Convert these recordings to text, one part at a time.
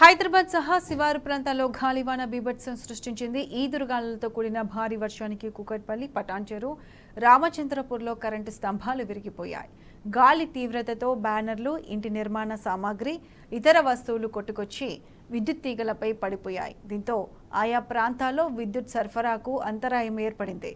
హైదరాబాద్ సహా శివారు ప్రాంతాల్లో గాలివాన బీభత్సం సృష్టించింది. ఈదురుగాలులతో కూడిన భారీ వర్షానికి కూకట్పల్లి, పటాన్చెరు, రామచంద్రపూర్లో కరెంటు స్తంభాలు విరిగిపోయాయి. గాలి తీవ్రతతో బ్యానర్లు, ఇంటి నిర్మాణ సామాగ్రి, ఇతర వస్తువులు కొట్టుకొచ్చి విద్యుత్ తీగలపై పడిపోయాయి. దీంతో ఆయా ప్రాంతాల్లో విద్యుత్ సరఫరాకు అంతరాయం ఏర్పడింది.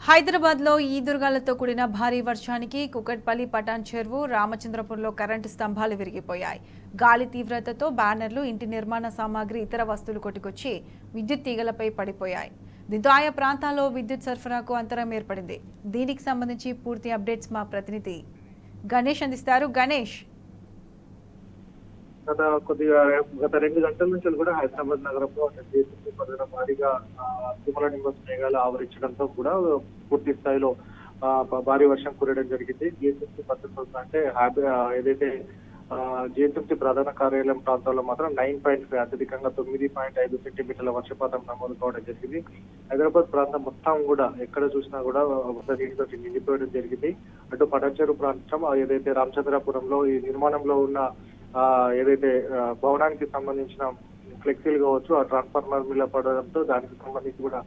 హైదరాబాద్లో ఈదురుగాలతో కూడిన భారీ వర్షానికి కూకట్పల్లి, పటాన్చెరు, రామచంద్రపూర్లో కరెంటు స్తంభాలు విరిగిపోయాయి. గాలి తీవ్రతతో బ్యానర్లు, ఇంటి నిర్మాణ సామాగ్రి, ఇతర వస్తువులు కొట్టుకొచ్చి విద్యుత్ తీగలపై పడిపోయాయి. దీంతో ఆయా ప్రాంతాల్లో విద్యుత్ సరఫరాకు అంతరాయం ఏర్పడింది. దీనికి సంబంధించి పూర్తి అప్డేట్స్ మా ప్రతినిధి గణేష్ అందిస్తారు. గణేష్, గత 2 గంటల నుంచి కూడా హైదరాబాద్ నగరంలో భారీగా తుమ్మల నింబస్ మేఘాలు ఆవరించడంతో కూడా పూర్తి స్థాయిలో భారీ వర్షం కురవడం జరిగింది. జిహెచ్ఎంసీ భద్రత అంటే ఏదైతే జిహెచ్ఎంసీ ప్రధాన కార్యాలయం ప్రాంతాల్లో మాత్రం 9.5 అత్యధికంగా 9.5 సెంటీమీటర్ల వర్షపాతం నమోదు కావడం జరిగింది. హైదరాబాద్ ప్రాంతం మొత్తం కూడా ఎక్కడ చూసినా కూడా నీటితో నిండిపోవడం జరిగింది. అటు పటాన్చెరు ప్రాంతం ఏదైతే రామచంద్రపురంలో ఈ నిర్మాణంలో ఉన్న ఏదైతే భవనానికి సంబంధించిన ఫ్లెక్సీలు కావచ్చు, ఆ ట్రాన్స్ఫార్మర్ మీద పడడంతో దానికి సంబంధించి కూడా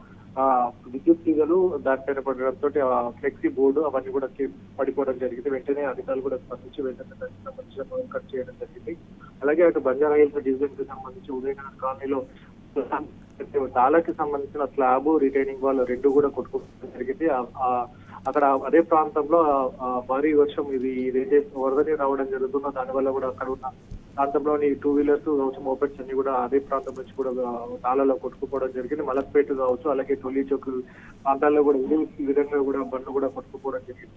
విద్యుత్ తీగలు దానిపైన పడడంతో ఆ ఫ్లెక్సీ బోర్డు అవన్నీ కూడా పడిపోవడం జరిగింది. వెంటనే అధికారులు కూడా స్పందించి వెంటనే దానికి సంబంధించిన పవర్ కట్ చేయడం జరిగింది. అలాగే అటు బంజారా హిల్స్ డివిజన్ కి సంబంధించి ఉదయనగర్ కాలనీలో తాళకి సంబంధించిన స్లాబ్, రిటైనింగ్ వాల్ రెండు కూడా కొట్టుకోవడం జరిగింది. అక్కడ అదే ప్రాంతంలో భారీ వర్షం ఇదైతే వరద నీరు రావడం జరుగుతుందో దానివల్ల కూడా అక్కడ ఉన్న ప్రాంతంలోని 2 వీలర్స్ కావచ్చు, మోపెడ్స్ అన్ని కూడా అదే ప్రాంతం నుంచి కూడా తాళాలో కొట్టుకుపోవడం జరిగింది. మలక్పేట కావచ్చు, అలాగే టోలీ చౌక్ ప్రాంతాల్లో కూడా ఈ విధంగా కూడా బండ్లు కూడా కొట్టుకుపోవడం జరిగింది.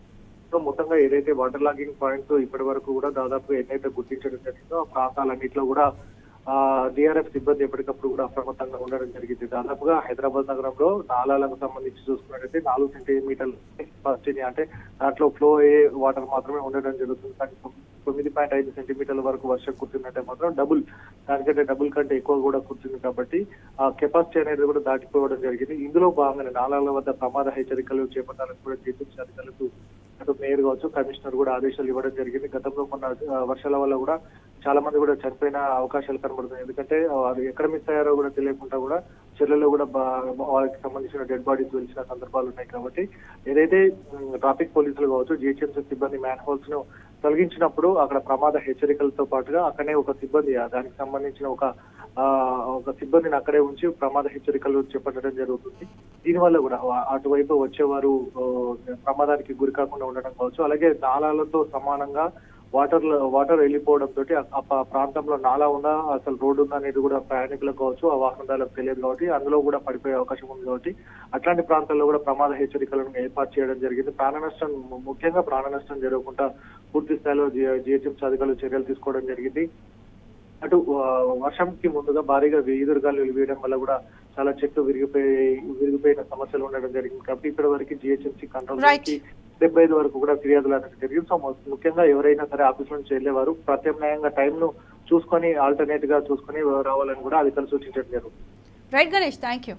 సో మొత్తంగా ఏదైతే వాటర్ లాగింగ్ పాయింట్స్ ఇప్పటి వరకు కూడా దాదాపు ఎన్నైతే గుర్తించడం జరిగిందో ఆ ప్రాంతాలన్నింటిలో కూడా డిఆర్ఎఫ్ సిబ్బంది ఎప్పటికప్పుడు కూడా అప్రమత్తంగా ఉండడం జరిగింది. దాదాపుగా హైదరాబాద్ నగరంలో నాలాలకు సంబంధించి చూసుకున్నట్టయితే 4 సెంటీమీటర్ల కెపాసిటీ, అంటే దాంట్లో ఫ్లో అయ్యే వాటర్ మాత్రమే ఉండడం జరుగుతుంది. కానీ 9.5 సెంటీమీటర్ల వరకు వర్షం కురిసిందంటే మాత్రం దానికంటే డబుల్ కంటే ఎక్కువ కూడా కురిసింది. కాబట్టి ఆ కెపాసిటీ అనేది కూడా దాటిపోవడం జరిగింది. ఇందులో భాగంగా నాలాల వద్ద ప్రమాద హెచ్చరికలు చేపట్టాలని కూడా జిహెచ్ఎంసీ అధికారులకు అటు మేయర్ కావచ్చు, కమిషనర్ కూడా ఆదేశాలు ఇవ్వడం జరిగింది. గతంలో మొన్న వర్షాల వల్ల కూడా చాలా మంది కూడా చనిపోయిన అవకాశాలు కనబడుతున్నాయి. ఎందుకంటే వారు ఎక్కడ మిస్ అయ్యారో కూడా తెలియకుండా కూడా చెర్లలో కూడా వాళ్ళకి సంబంధించిన డెడ్ బాడీస్ వెలిసిన సందర్భాలు ఉన్నాయి. కాబట్టి ఏదైతే ట్రాఫిక్ పోలీసులు కావచ్చు, జిహెచ్ఎంసీ సిబ్బంది మ్యాన్ హోల్స్ ను తొలగించినప్పుడు అక్కడ ప్రమాద హెచ్చరికలతో పాటుగా అక్కడనే ఒక సిబ్బంది దానికి సంబంధించిన ఒక సిబ్బందిని అక్కడే ఉంచి ప్రమాద హెచ్చరికలు చేపట్టడం జరుగుతుంది. దీనివల్ల కూడా అటువైపు వచ్చేవారు ప్రమాదానికి గురి కాకుండా ఉండడం కావచ్చు. అలాగే నాలాలతో సమానంగా వాటర్ వెళ్ళిపోవడంతో ఆ ప్రాంతంలో నాలా ఉందా, అసలు రోడ్డు ఉందా అనేది కూడా ప్రయాణికులకు కావచ్చు, ఆ వాహనదారులకు తెలియదు కాబట్టి అందులో కూడా పడిపోయే అవకాశం ఉంది. కాబట్టి అట్లాంటి ప్రాంతాల్లో కూడా ప్రమాద హెచ్చరికలను ఏర్పాటు చేయడం జరిగింది. ముఖ్యంగా ప్రాణ నష్టం జరగకుండా పూర్తి స్థాయిలో జిహెచ్ఎంసీ అధికారులు చర్యలు తీసుకోవడం జరిగింది. అటు వర్షంకి ముందుగా భారీగా ఈదురుగాలు వేయడం వల్ల కూడా చాలా చెట్లు విరిగిపోయిన సమస్యలు ఉండడం జరిగింది. కాబట్టి ఇక్కడ వరకు జిహెచ్ఎంసీ కంట్రోల్ Right. కి 75 వరకు కూడా ఫిర్యాదులు అనేది జరిగింది. సో ముఖ్యంగా ఎవరైనా సరే ఆఫీస్ నుంచి వెళ్ళేవారు ప్రత్యామ్నాయంగా టైం ను చూసుకొని ఆల్టర్నేట్ గా చూసుకొని రావాలని కూడా అధికారులు సూచించడం జరుగుతుంది. Right Ganesh, thank you.